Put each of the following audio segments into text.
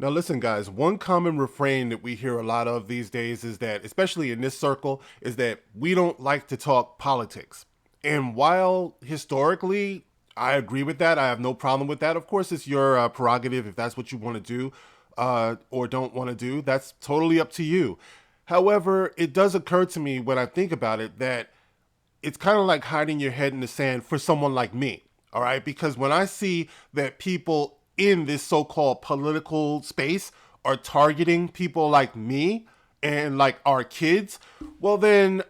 Now, listen, guys, one common refrain that we hear a lot of these days is that, especially in this circle, is that we don't like to talk politics. And while historically, I agree with that, I have no problem with that. Of course, it's your prerogative if that's what you want to do or don't want to do. That's totally up to you. However, it does occur to me when I think about it that it's kind of like hiding your head in the sand for someone like me. All right. Because when I see that people in this so-called political space are targeting people like me and like our kids, well then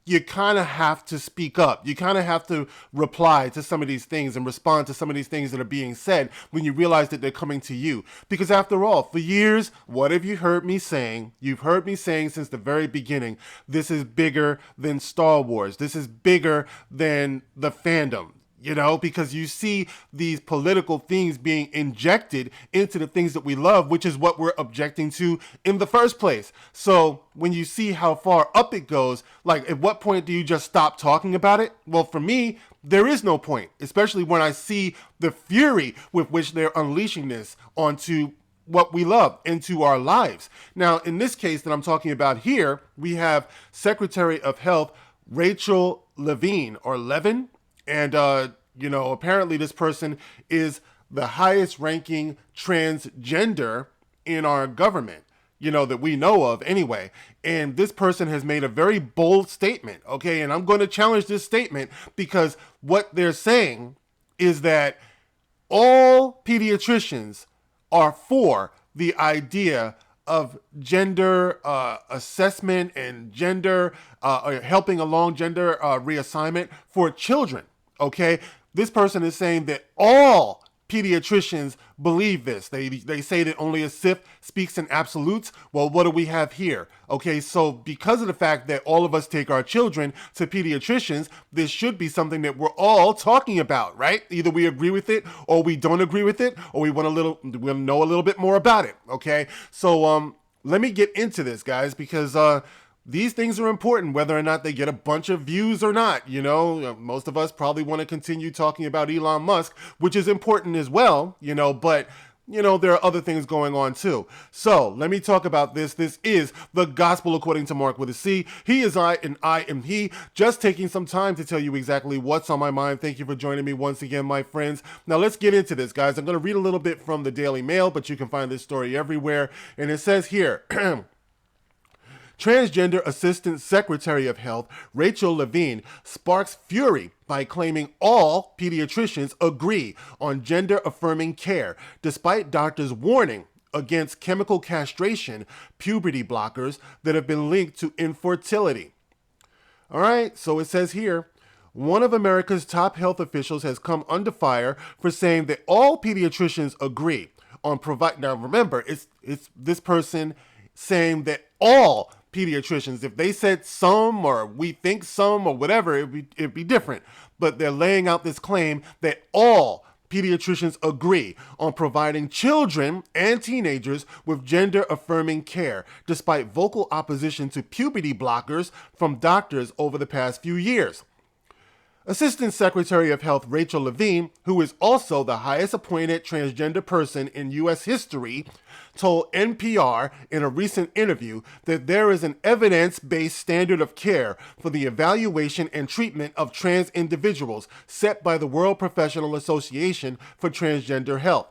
you kind of have to speak up. You kind of have to reply to some of these things and respond to some of these things that are being said when you realize that they're coming to you. Because after all, for years, what have you heard me saying? You've heard me saying since the very beginning, this is bigger than Star Wars. This is bigger than the fandom. You know, because you see these political things being injected into the things that we love, which is what we're objecting to in the first place. So when you see how far up it goes, like at what point do you just stop talking about it? Well, for me, there is no point, especially when I see the fury with which they're unleashing this onto what we love, into our lives. Now, in this case that I'm talking about here, we have Secretary of Health Rachel Levine, or Levin. And, apparently this person is the highest ranking transgender in our government, that we know of anyway. And this person has made a very bold statement, okay? And I'm going to challenge this statement because what they're saying is that all pediatricians are for the idea of gender assessment and gender helping along gender reassignment for children. Okay, this person is saying that all pediatricians believe this. They say that only a Sith speaks in absolutes. Well, what do we have here? Okay, so because of the fact that all of us take our children to pediatricians, this should be something that we're all talking about, right? Either we agree with it or we don't agree with it, or we'll know a little bit more about it. Okay, so let me get into this, guys, because these things are important, whether or not they get a bunch of views or not. Most of us probably want to continue talking about Elon Musk, which is important as well, but there are other things going on too. So let me talk about this. This is the gospel according to Mark with a C. He is I and I am he. Just taking some time to tell you exactly what's on my mind. Thank you for joining me once again, my friends. Now let's get into this, guys. I'm going to read a little bit from the Daily Mail, but you can find this story everywhere. And it says here, Transgender Assistant Secretary of Health Rachel Levine sparks fury by claiming all pediatricians agree on gender-affirming care, despite doctors' warning against chemical castration, puberty blockers that have been linked to infertility. All right, so it says here, one of America's top health officials has come under fire for saying that all pediatricians agree on provide. Now remember, it's this person saying that all pediatricians, if they said some or we think some or whatever, it'd be different. But they're laying out this claim that all pediatricians agree on providing children and teenagers with gender-affirming care, despite vocal opposition to puberty blockers from doctors over the past few years. Assistant Secretary of Health Rachel Levine, who is also the highest appointed transgender person in U.S. history, told NPR in a recent interview that there is an evidence-based standard of care for the evaluation and treatment of trans individuals set by the World Professional Association for Transgender Health.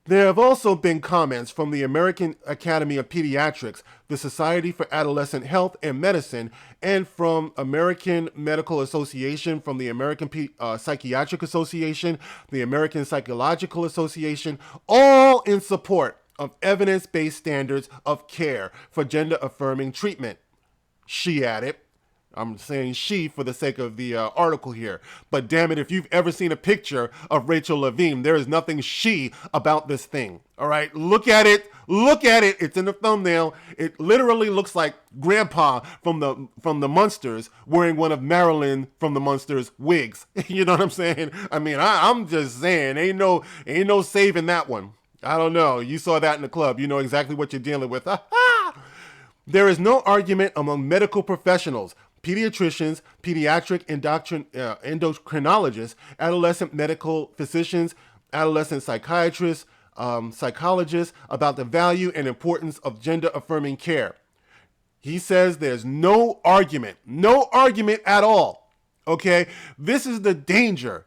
There have also been comments from the American Academy of Pediatrics, the Society for Adolescent Health and Medicine, and from American Medical Association, from the American Psychiatric Association, the American Psychological Association, all in support of evidence-based standards of care for gender-affirming treatment. She added. I'm saying she for the sake of the article here. But damn it, if you've ever seen a picture of Rachel Levine, there is nothing she about this thing. All right, look at it. Look at it. It's in the thumbnail. It literally looks like Grandpa from the Munsters wearing one of Marilyn from the Munsters wigs. You know what I'm saying? I mean, I'm just saying, ain't no saving that one. I don't know. You saw that in the club. You know exactly what you're dealing with. There is no argument among medical professionals, pediatricians, pediatric endocrinologists, adolescent medical physicians, adolescent psychiatrists, psychologist, about the value and importance of gender-affirming care. He says there's no argument at all. Okay? This is the danger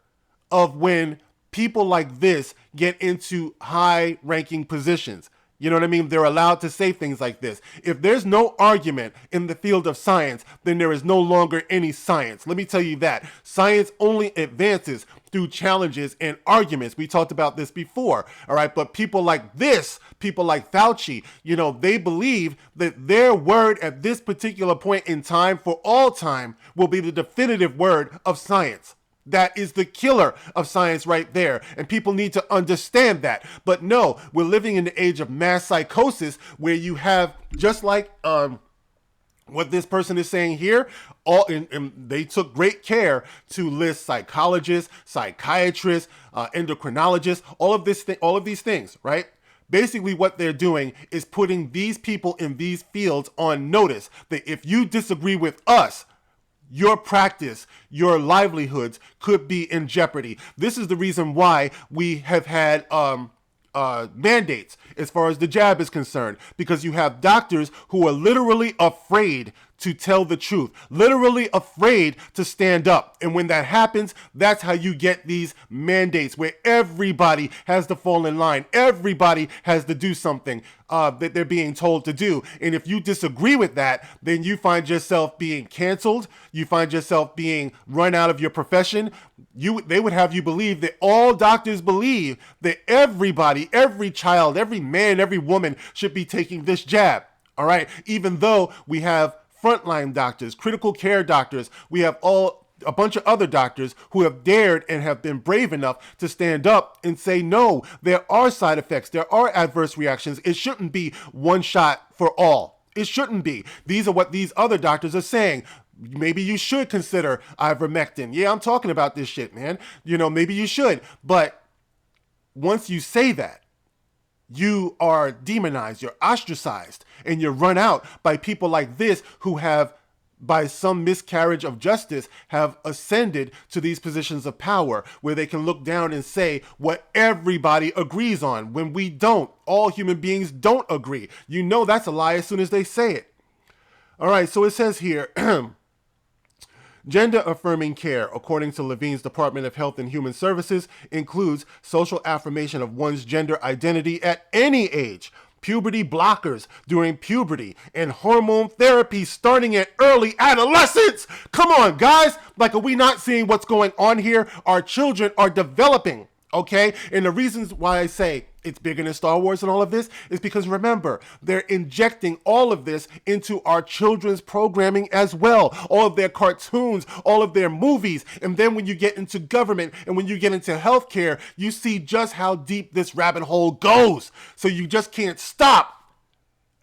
of when people like this get into high-ranking positions. You know what I mean? They're allowed to say things like this. If there's no argument in the field of science, then there is no longer any science. Let me tell you that. Science only advances through challenges and arguments. We talked about this before, all right? But people like this, people like Fauci, you know, they believe that their word at this particular point in time, for all time, will be the definitive word of science. That is the killer of science right there. And people need to understand that. But no, we're living in the age of mass psychosis where you have, just like what this person is saying here, and they took great care to list psychologists, psychiatrists, endocrinologists, all of these things, right? Basically, what they're doing is putting these people in these fields on notice that if you disagree with us, your practice, your livelihoods could be in jeopardy. This is the reason why we have had mandates as far as the jab is concerned, because you have doctors who are literally afraid to tell the truth, literally afraid to stand up. And when that happens, that's how you get these mandates where everybody has to fall in line. Everybody has to do something that they're being told to do. And if you disagree with that, then you find yourself being canceled. You find yourself being run out of your profession. They would have you believe that all doctors believe that everybody, every child, every man, every woman should be taking this jab. All right. Even though we have frontline doctors, critical care doctors, we have a bunch of other doctors who have dared and have been brave enough to stand up and say, no, there are side effects, there are adverse reactions. It shouldn't be one shot for all. It shouldn't be. These are what these other doctors are saying. Maybe you should consider ivermectin. Yeah, I'm talking about this shit, man. You know, maybe you should. But once you say that, you are demonized, you're ostracized, and you're run out by people like this who have, by some miscarriage of justice, have ascended to these positions of power where they can look down and say what everybody agrees on when we don't. All human beings don't agree. You know that's a lie as soon as they say it. All right, so it says here, gender-affirming care, according to Levine's Department of Health and Human Services, includes social affirmation of one's gender identity at any age, puberty blockers during puberty, and hormone therapy starting at early adolescence. Come on, guys. Like, are we not seeing what's going on here? Our children are developing, okay? And the reasons why I say it's bigger than Star Wars and all of this is because, remember, they're injecting all of this into our children's programming as well. All of their cartoons, all of their movies. And then when you get into government and when you get into healthcare, you see just how deep this rabbit hole goes. So you just can't stop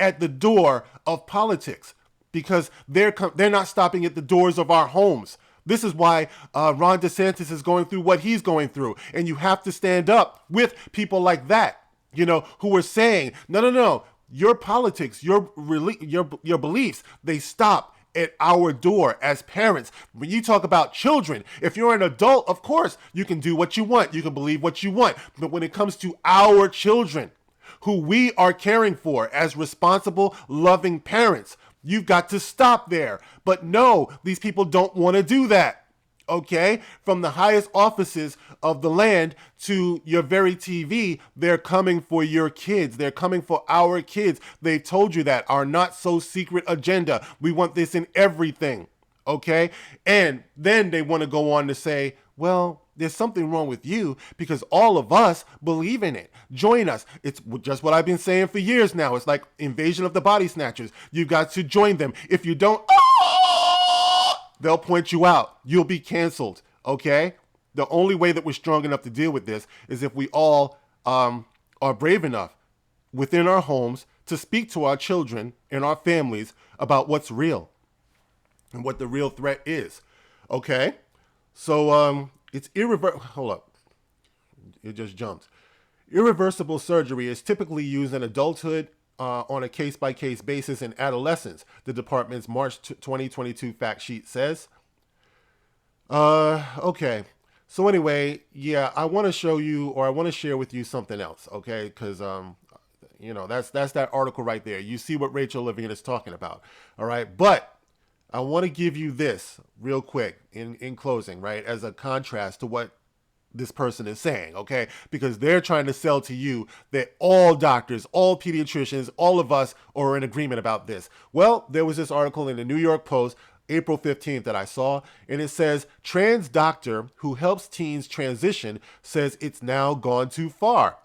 at the door of politics because they're not stopping at the doors of our homes. This is why Ron DeSantis is going through what he's going through. And you have to stand up with people like that, you know, who are saying, no, your politics, your beliefs, they stop at our door as parents. When you talk about children, if you're an adult, of course, you can do what you want. You can believe what you want. But when it comes to our children, who we are caring for as responsible, loving parents, you've got to stop there. But no, these people don't want to do that. Okay? From the highest offices of the land to your very TV, they're coming for your kids. They're coming for our kids. They told you that. Our not so secret agenda. We want this in everything. Okay? And then they want to go on to say, well, there's something wrong with you because all of us believe in it. Join us. It's just what I've been saying for years now. It's like Invasion of the Body Snatchers. You've got to join them. If you don't, they'll point you out. You'll be canceled. Okay? The only way that we're strong enough to deal with this is if we all are brave enough within our homes to speak to our children and our families about what's real and what the real threat is. Okay? So, it's irreversible. Hold up. It just jumps. Irreversible surgery is typically used in adulthood on a case-by-case basis in adolescence, the department's March 2022 fact sheet says. Okay. So anyway, yeah, I want to show you, or I want to share with you something else, okay? Because that's that article right there. You see what Rachel Levine is talking about, all right? But I want to give you this real quick in closing, right? As a contrast to what this person is saying, okay? Because they're trying to sell to you that all doctors, all pediatricians, all of us are in agreement about this. Well, there was this article in the New York Post, April 15th, that I saw, and it says, trans doctor who helps teens transition says it's now gone too far.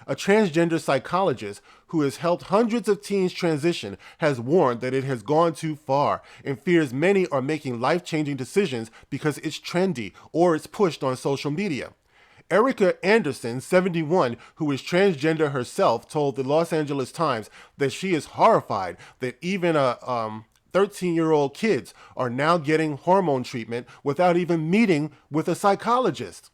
A transgender psychologist who has helped hundreds of teens transition has warned that it has gone too far and fears many are making life-changing decisions because it's trendy or it's pushed on social media. Erica Anderson, 71, who is transgender herself, told the Los Angeles Times that she is horrified that even 13-year-old kids are now getting hormone treatment without even meeting with a psychologist.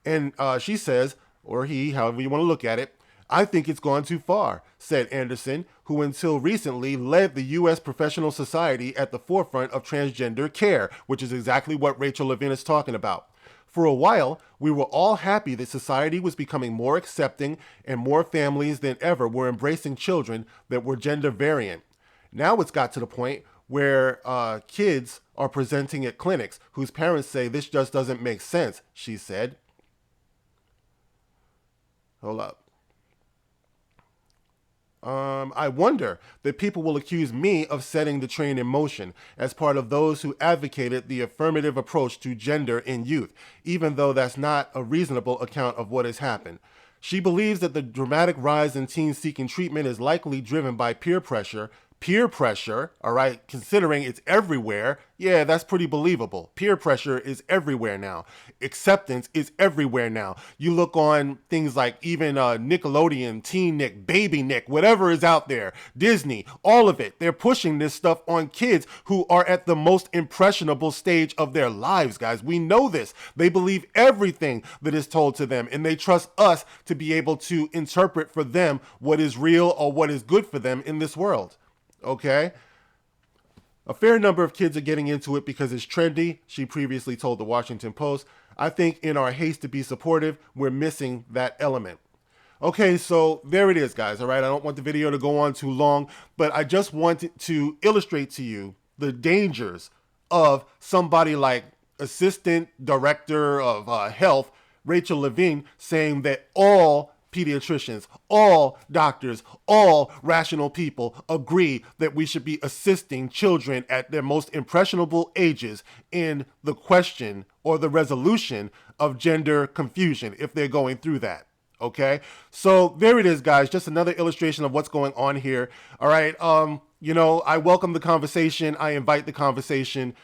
And she says, or he, however you want to look at it, I think it's gone too far, said Anderson, who until recently led the U.S. Professional Society at the forefront of transgender care, which is exactly what Rachel Levine is talking about. For a while, we were all happy that society was becoming more accepting and more families than ever were embracing children that were gender variant. Now it's got to the point where kids are presenting at clinics whose parents say this just doesn't make sense, she said. Hold up. I wonder that people will accuse me of setting the train in motion as part of those who advocated the affirmative approach to gender in youth, even though that's not a reasonable account of what has happened. She believes that the dramatic rise in teens seeking treatment is likely driven by peer pressure, all right, considering it's everywhere. Yeah, that's pretty believable. Peer pressure is everywhere now. Acceptance is everywhere now. You look on things like even Nickelodeon, Teen Nick, Baby Nick, whatever is out there, Disney, all of it. They're pushing this stuff on kids who are at the most impressionable stage of their lives, guys. We know this. They believe everything that is told to them, and they trust us to be able to interpret for them what is real or what is good for them in this world. Okay? A fair number of kids are getting into it because it's trendy, she previously told the Washington Post. I think in our haste to be supportive, we're missing that element. Okay, so there it is, guys, all right? I don't want the video to go on too long, but I just wanted to illustrate to you the dangers of somebody like Assistant Director of Health, Rachel Levine, saying that all pediatricians, all doctors, all rational people agree that we should be assisting children at their most impressionable ages in the question or the resolution of gender confusion if they're going through that. Okay, so there it is, guys. Just another illustration of what's going on here. All right. I welcome the conversation. I invite the conversation.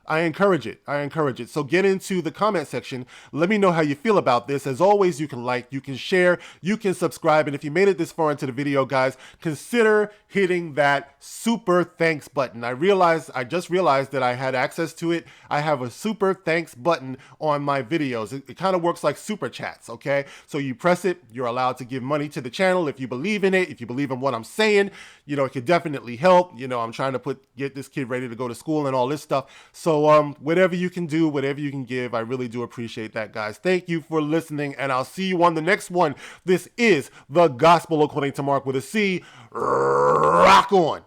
I encourage it. So get into the comment section. Let me know how you feel about this. As always, you can like, you can share, you can subscribe. And if you made it this far into the video, guys, consider hitting that super thanks button. I just realized that I had access to it. I have a super thanks button on my videos. It kind of works like super chats, okay? So you press it, you're allowed to give money to the channel if you believe in it, if you believe in what I'm saying. It could definitely help. I'm trying to get this kid ready to go to school and all this stuff. So whatever you can do, whatever you can give, I really do appreciate that, guys. Thank you for listening, and I'll see you on the next one. This is The Gospel According to Mark with a C. Rock on.